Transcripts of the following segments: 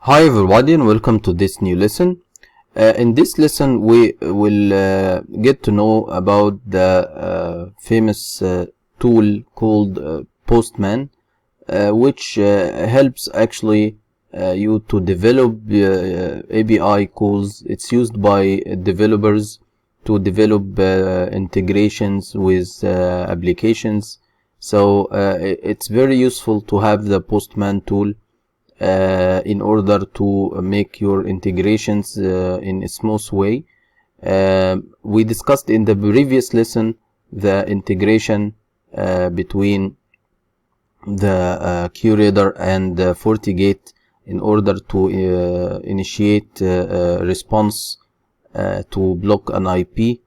Hi everybody and welcome to this new lesson. In this lesson we will get to know about the famous tool called Postman, which helps actually you to develop API calls. It's used by developers to develop integrations with applications. So it's very useful to have the Postman tool in order to make your integrations in a smooth way. We discussed in the previous lesson the integration between the QRadar and the FortiGate in order to initiate response to block an IP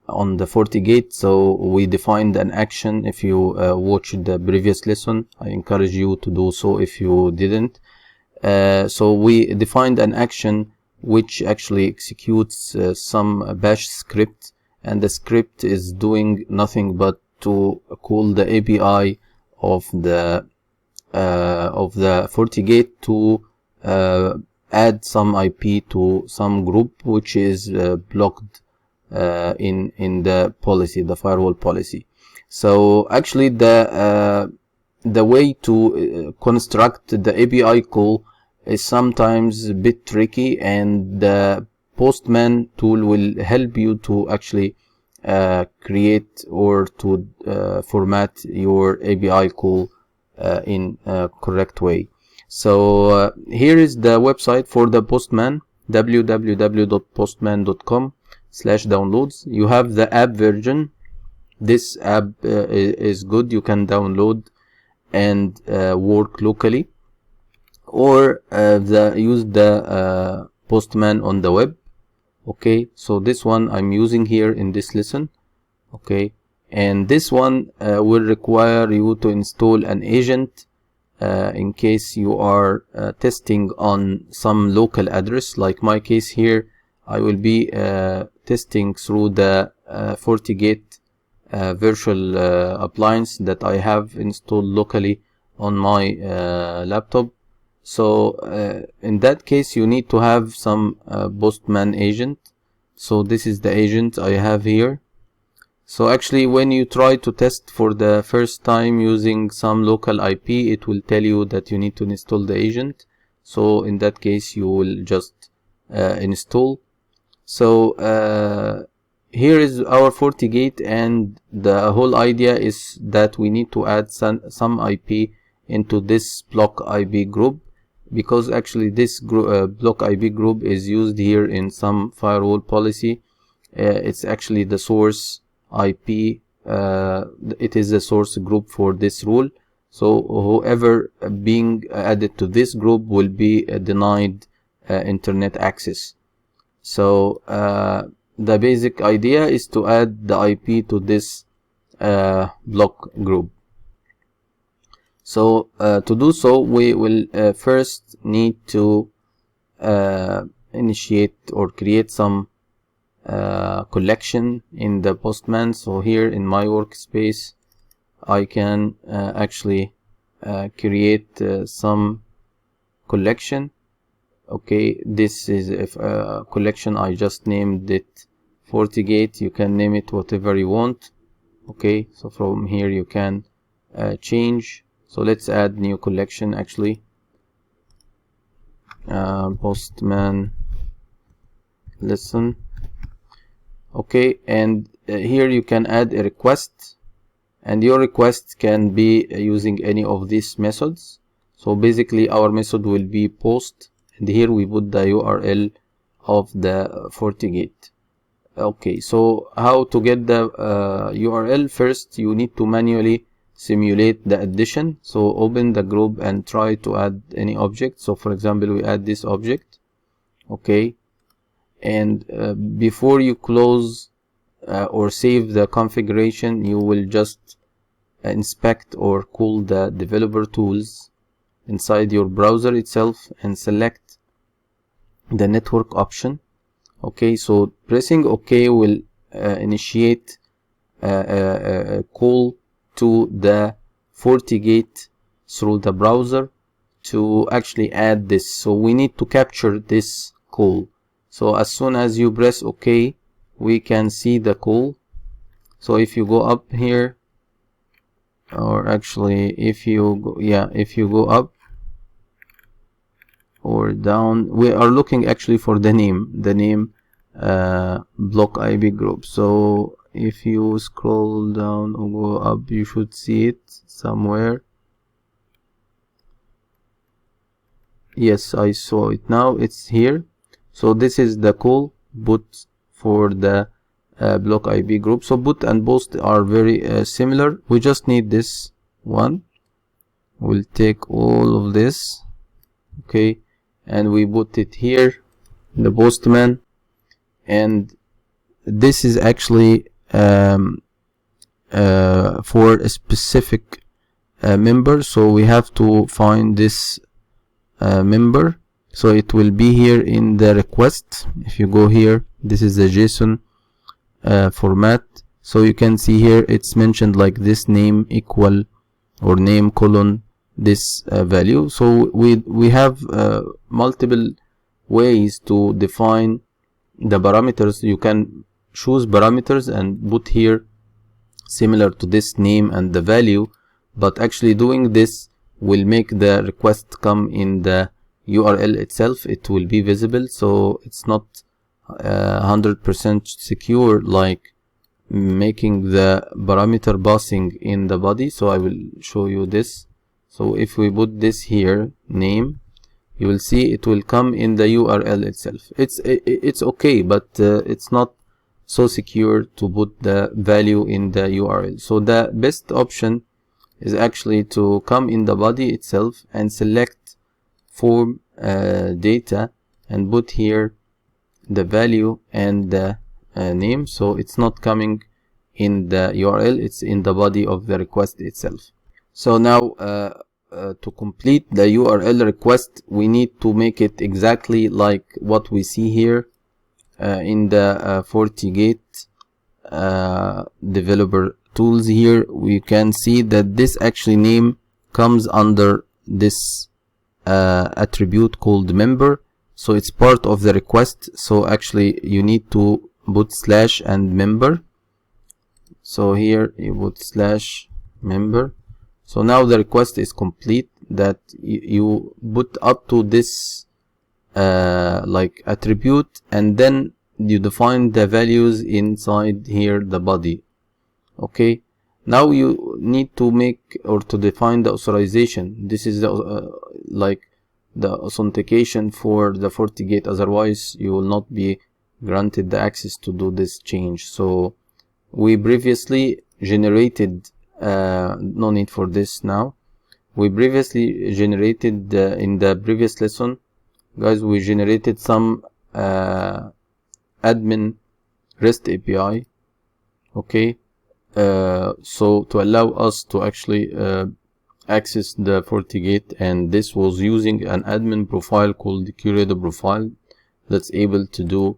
on the FortiGate. So we defined an action. If you watched the previous lesson, I encourage you to do so if you didn't. So we defined an action which actually executes some bash script, and the script is doing nothing but to call the API of the FortiGate to add some IP to some group which is blocked in the policy, the firewall policy. So actually the way to construct the API call is sometimes a bit tricky, and the Postman tool will help you to actually create or to format your API call in a correct way. So here is the website for the Postman, www.postman.com/downloads. You have the app version. This app is good. You can download and work locally, or use the Postman on the web. Okay, so this one I'm using here in this lesson. Okay, and this one will require you to install an agent in case you are testing on some local address. Like my case here, I will be testing through the FortiGate virtual appliance that I have installed locally on my laptop. So in that case you need to have some Postman agent. So this is the agent I have here. So actually when you try to test for the first time using some local IP, it will tell you that you need to install the agent. So in that case you will just install. So here is our FortiGate, and the whole idea is that we need to add some IP into this block IP group, because actually this block IP group is used here in some firewall policy. It's actually the source IP. It is the source group for this rule. So whoever being added to this group will be denied internet access. So the basic idea is to add the IP to this block group. So to do so, we will first need to initiate or create some collection in the Postman. So here in my workspace I can actually create some collection. Okay, this is a collection. I just named it FortiGate. You can name it whatever you want. Okay, so from here you can change. So let's add new collection actually. Postman lesson. Okay, and here you can add a request, and your request can be using any of these methods. So basically our method will be post, and here we put the URL of the FortiGate. Okay, so how to get the URL? First you need to manually simulate the addition. So open the group and try to add any object. So for example we add this object. Okay, and before you close or save the configuration, you will just inspect or call the developer tools inside your browser itself and select the network option. Okay, so pressing OK will initiate a call to the FortiGate through the browser to actually add this. So we need to capture this call. So as soon as you press OK, we can see the call. So if you go up here, or actually if you go, if you go up or down, we are looking actually for the name block IP group. So if you scroll down or go up, you should see it somewhere. Yes, I saw it now. It's here. So this is the call boot for the block IP group. So boot and post are very similar. We just need this one. We'll take all of this, okay, and we put it here, the Postman, and this is actually for a specific member. So we have to find this member. So it will be here in the request. If you go here, this is the JSON format. So you can see here it's mentioned like this, name equal or name colon this value. So we have multiple ways to define the parameters. You can choose parameters and put here similar to this name and the value, but actually doing this will make the request come in the URL itself. It will be visible, so it's not 100% secure like making the parameter passing in the body. So I will show you this. So if we put this here, name, you will see it will come in the URL itself. It's okay, but it's not so secure to put the value in the URL. So the best option is actually to come in the body itself and select form data and put here the value and the name. So it's not coming in the URL, it's in the body of the request itself. So now to complete the URL request, we need to make it exactly like what we see here in the FortiGate developer tools. Here we can see that this actually name comes under this attribute called member. So it's part of the request. So actually you need to put slash and member. So here you put slash member. So now the request is complete, that you put up to this like attribute, and then you define the values inside here the body. Okay, now you need to make or to define the authorization. This is the like the authentication for the FortiGate, otherwise you will not be granted the access to do this change. So we previously generated no need for this now. We previously generated in the previous lesson, guys, we generated some admin REST API, okay, so to allow us to actually access the FortiGate, and this was using an admin profile called the QRadar profile that's able to do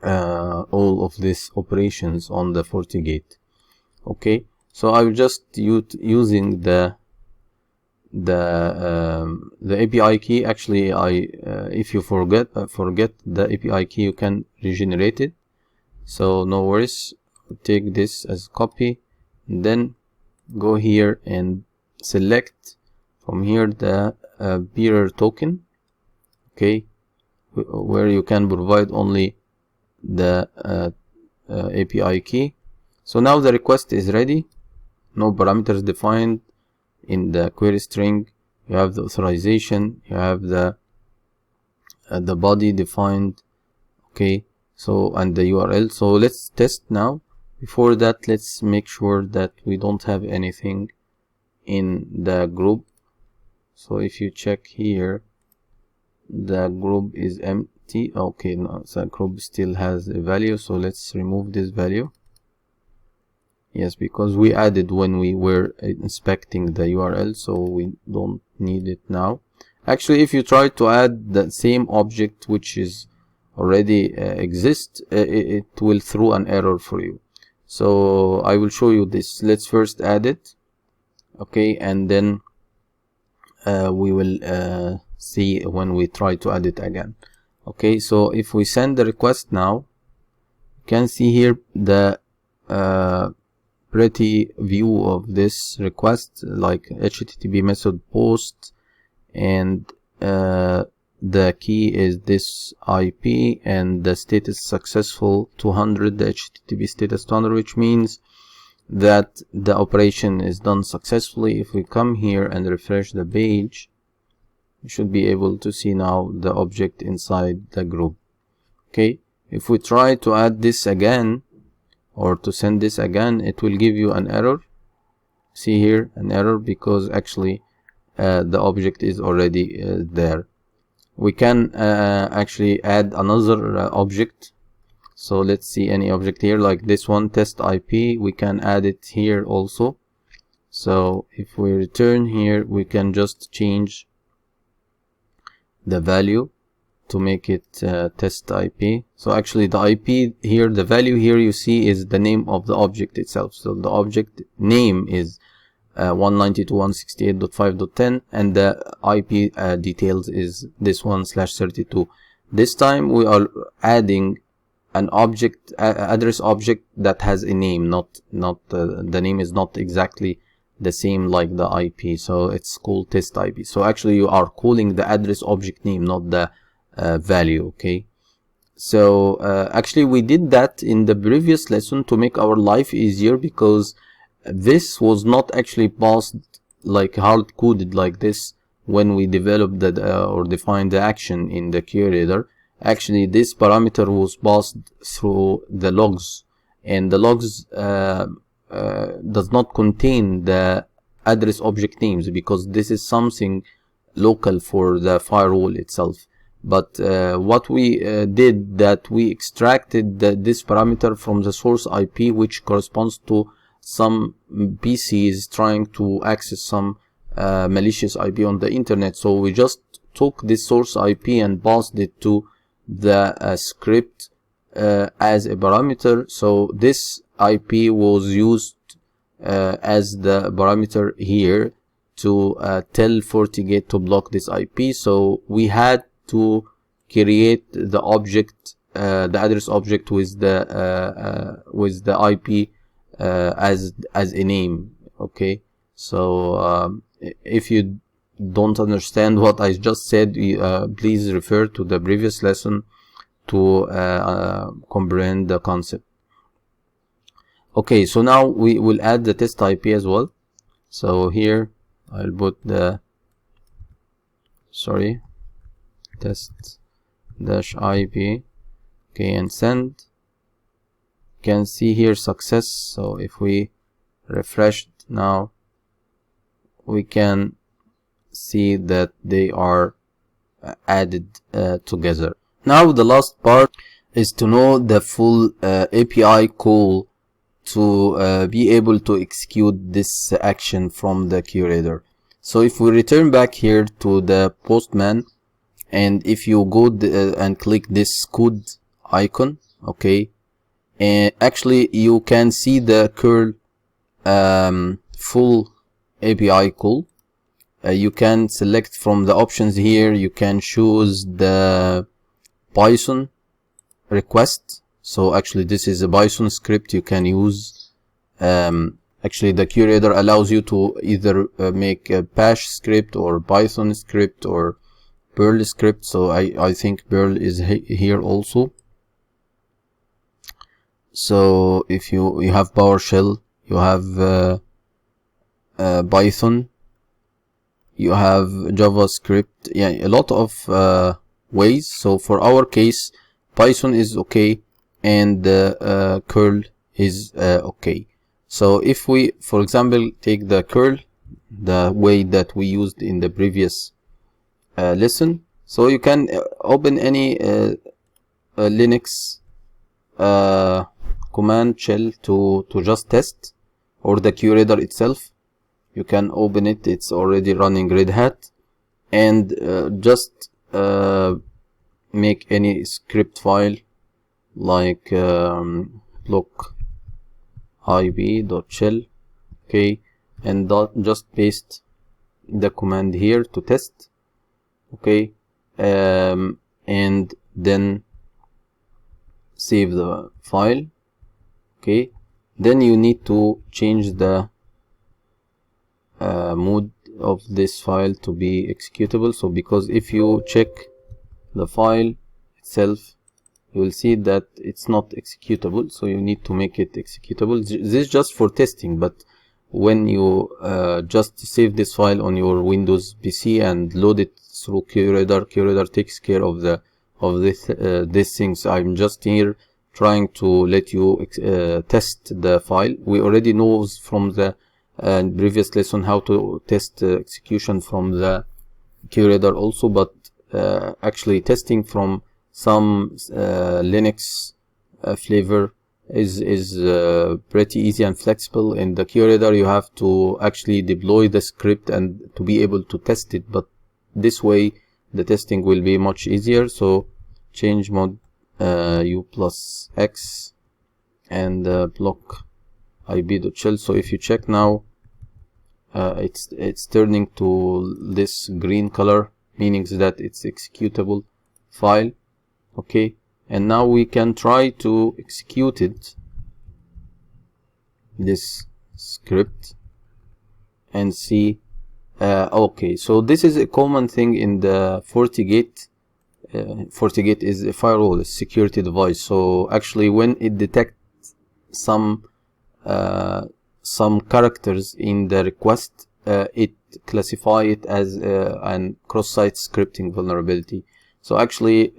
all of these operations on the FortiGate. Okay, so I will just using the API key. Actually, if you forget the API key, you can regenerate it. So no worries. Take this as copy, and then go here and select from here the bearer token. Okay, where you can provide only the API key. So now the request is ready. No parameters defined in the query string. You have the authorization. You have the body defined. Okay. So and the URL. So let's test now. Before that, let's make sure that we don't have anything in the group. So if you check here, the group is empty. Okay, no, the group still has a value. So let's remove this value. Yes, because we added when we were inspecting the URL, so we don't need it now. Actually, if you try to add the same object which is already exists, it will throw an error for you. So I will show you this. Let's first add it, okay, and then we will see when we try to add it again. Okay, so if we send the request now, you can see here the pretty view of this request, like HTTP method post, and the key is this IP, and the status successful 200, the HTTP status 200, which means that the operation is done successfully. If we come here and refresh the page, you should be able to see now the object inside the group. Okay, if we try to add this again or to send this again, it will give you an error. See here, an error, because actually the object is already there. We can actually add another object. So let's see any object here, like this one, test IP. We can add it here also. So if we return here, we can just change the value to make it test IP. So actually the IP here, the value here you see is the name of the object itself. So the object name is 192.168.5.10, and the IP details is this one /32. This time we are adding an object, address object that has a name, not the name is not exactly the same like the IP, so it's called test IP. So actually you are calling the address object name, not the value. Okay, so actually we did that in the previous lesson to make our life easier, because this was not actually passed like hard coded like this when we developed the or defined the action in the QRadar. Actually this parameter was passed through the logs, and the logs does not contain the address object names, because this is something local for the firewall itself. But what we did, that we extracted this parameter from the source IP, which corresponds to some PCs trying to access some malicious IP on the internet. So we just took this source IP and passed it to the script as a parameter. So this IP was used as the parameter here to tell FortiGate to block this IP. So we had to create the object, the address object with the IP as a name. Okay, so if you don't understand what I just said, please refer to the previous lesson to comprehend the concept. Okay, so now we will add the test IP as well. So here I'll put the test -IP. Okay, and send. You can see here success. So if we refresh it now, we can see that they are added together. Now the last part is to know the full API call to be able to execute this action from the QRadar. So if we return back here to the Postman, and if you go and click this code icon, okay, and actually you can see the curl full API call. You can select from the options here. You can choose the Python request. So actually this is a Python script you can use. Actually the QRadar allows you to either make a Bash script or Python script or Perl script. So I think Perl is here also. So if you have PowerShell, you have Python, you have JavaScript, yeah, a lot of ways. So for our case, Python is okay, and curl is okay. So if we, for example, take the curl, the way that we used in the previous lesson, so you can open any Linux command shell to just test, or the QRadar itself. You can open it, it's already running Red Hat, and just make any script file like block ib.shell, okay, and just paste the command here to test. Okay, and then save the file. Okay, then you need to change the mode of this file to be executable. So because if you check the file itself, you will see that it's not executable, so you need to make it executable. This is just for testing, but when you just save this file on your Windows PC and load it through QRadar takes care of these things. I'm just here trying to let you test the file. We already know from the previous lesson how to test execution from the QRadar also, but actually testing from some Linux flavor is pretty easy and flexible. In the QRadar you have to actually deploy the script and to be able to test it, but this way the testing will be much easier. So change mode u+x and block ib.shell. So if you check now, it's turning to this green color, meaning that it's executable file. Okay, and now we can try to execute it, this script, and see. Okay, so this is a common thing in the FortiGate. FortiGate is a firewall, a security device. So actually when it detects some characters in the request, it classify it as an cross-site scripting vulnerability. So actually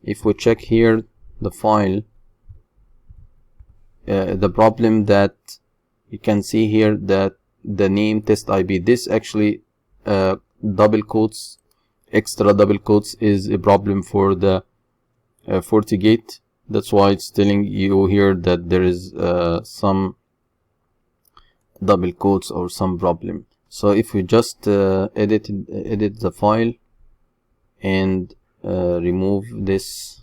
if we check here the file, the problem that you can see here, that the name test IB, this actually double quotes, extra double quotes, is a problem for the FortiGate. That's why it's telling you here that there is some double quotes or some problem. So if we just edit the file and remove this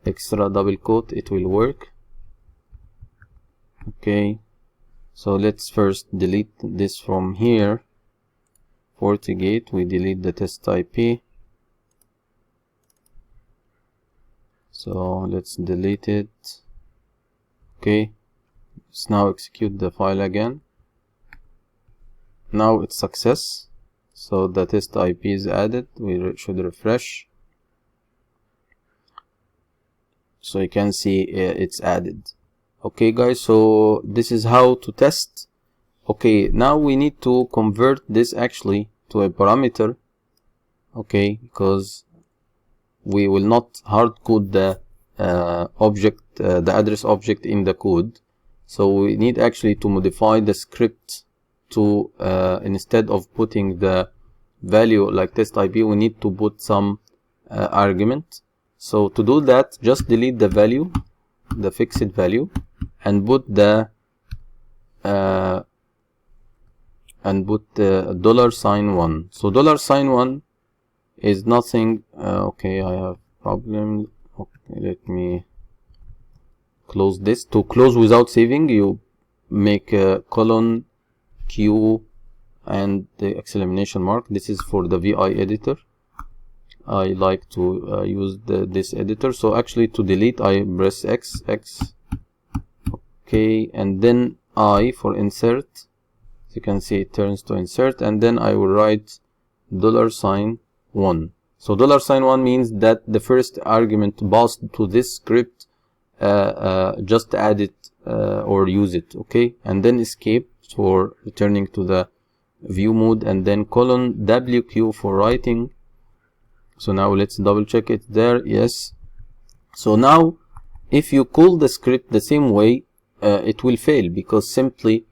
extra double quote, it will work. Okay, so let's first delete this from here. FortiGate, we delete the test IP. So let's delete it. Okay, let's now execute the file again. Now it's success. So the test IP is added. We should refresh. So you can see it's added. Okay guys, so this is how to test. Okay, now we need to convert this actually to a parameter. Okay, because we will not hard code the object, the address object in the code. So we need actually to modify the script to instead of putting the value like test IP, we need to put some argument. So to do that, just delete the value, the fixed value, and put the $1. So $1 is nothing. Okay, I have problem. Okay, let me close this. To close without saving, you make a colon Q and the exclamation mark. This is for the VI editor. I like to use this editor. So actually to delete, I press X. Okay, and then I for insert. As you can see, it turns to insert, and then I will write $1. So $1 means that the first argument passed to this script, just add it or use it. Okay, and then escape for returning to the view mode, and then colon WQ for writing. So now let's double check it there. Yes. So now if you call the script the same way, it will fail, because simply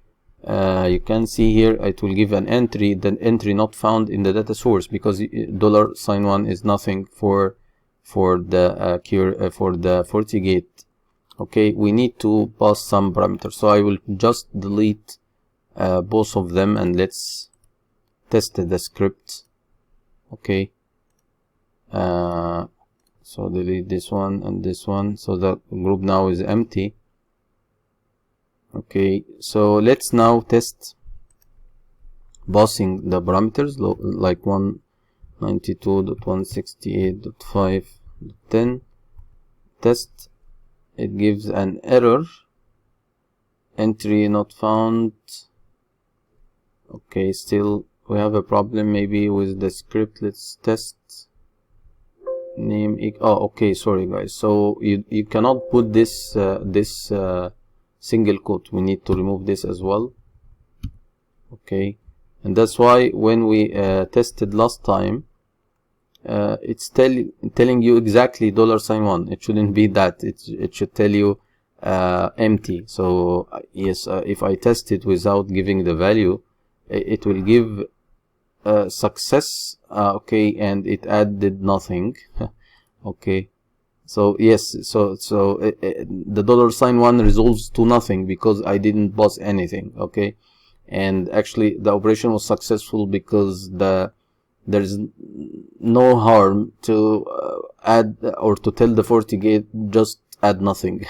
you can see here it will give an entry, the entry not found in the data source, because $1 is nothing for the FortiGate. Okay, we need to pass some parameters. So I will just delete both of them, and let's test the script. Okay, so delete this one and this one, so that group now is empty. Okay, so let's now test passing the parameters like 192.168.5.10 test. It gives an error, entry not found. Okay, still we have a problem maybe with the script. Let's test name. Oh, okay, sorry guys, so you cannot put this single quote. We need to remove this as well. Okay, and that's why when we tested last time, it's telling you exactly $1. It shouldn't be that. It should tell you empty. So yes, if I test it without giving the value, it will give success. Okay, and it added nothing. Okay, so yes, so the $1 resolves to nothing because I didn't pass anything. Okay, and actually the operation was successful because there's no harm to add or to tell the FortiGate just add nothing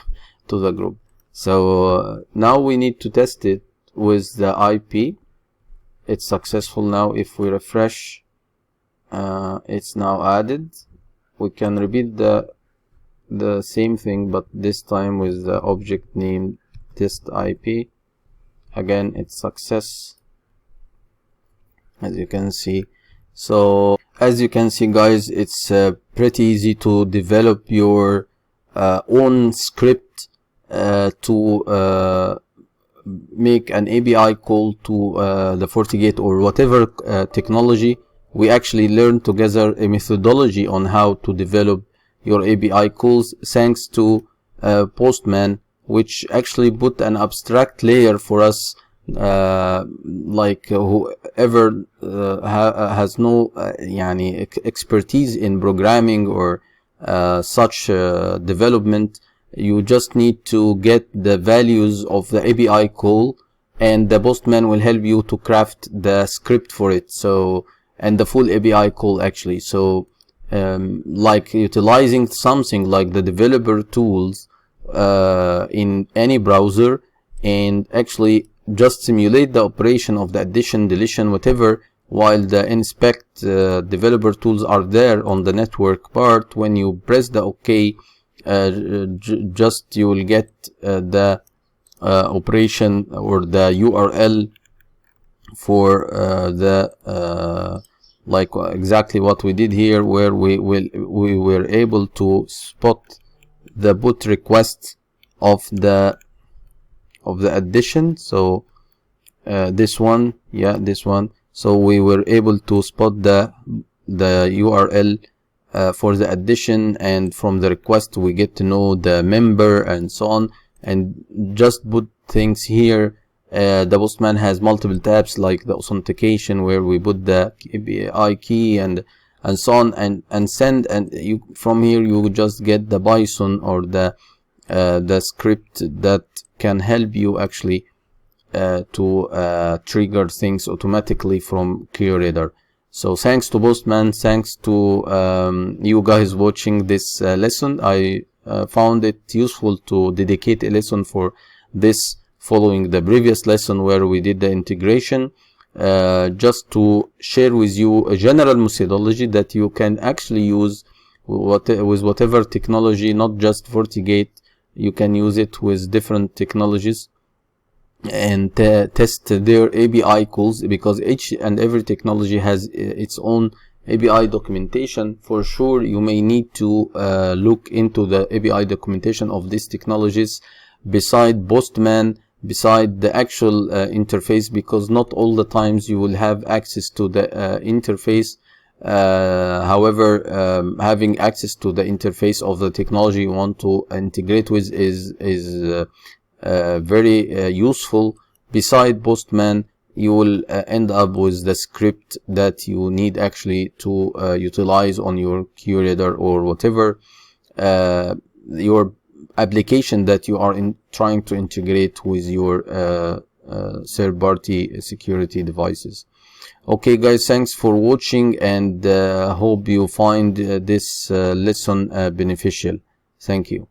to the group. So now we need to test it with the IP. It's successful now. If we refresh, it's now added. We can repeat the same thing, but this time with the object name test IP. Again, it's success, as you can see. So as you can see guys, it's pretty easy to develop your own script to make an API call to the FortiGate or whatever technology. We actually learned together a methodology on how to develop your API calls, thanks to Postman, which actually put an abstract layer for us, like whoever has no expertise in programming or such development. You just need to get the values of the API call, and the Postman will help you to craft the script for it. So, and the full API call actually. So like utilizing something like the developer tools in any browser, and actually just simulate the operation of the addition, deletion, whatever, while the inspect developer tools are there on the network part. When you press the OK, just you will get the operation or the URL for the like exactly what we did here, where we were able to spot the boot request of the addition. So this one, yeah, this one. So we were able to spot the URL for the addition, and from the request we get to know the member and so on, and just put things here. The Postman has multiple tabs like the authentication, where we put the API key and so on, and send, and you from here you just get the Python or the script that can help you actually to trigger things automatically from QRadar. So thanks to Postman, thanks to you guys watching this lesson. I found it useful to dedicate a lesson for this, following the previous lesson where we did the integration, just to share with you a general methodology that you can actually use with whatever technology, not just FortiGate. You can use it with different technologies and test their API calls, because each and every technology has its own API documentation. For sure, you may need to look into the API documentation of these technologies beside Postman, beside the actual interface, because not all the times you will have access to the interface. However, having access to the interface of the technology you want to integrate with is very useful. Beside Postman, you will end up with the script that you need actually to utilize on your QRadar or whatever your application that you are trying to integrate with your third-party security devices. Okay guys, thanks for watching, and hope you find this lesson beneficial. Thank you.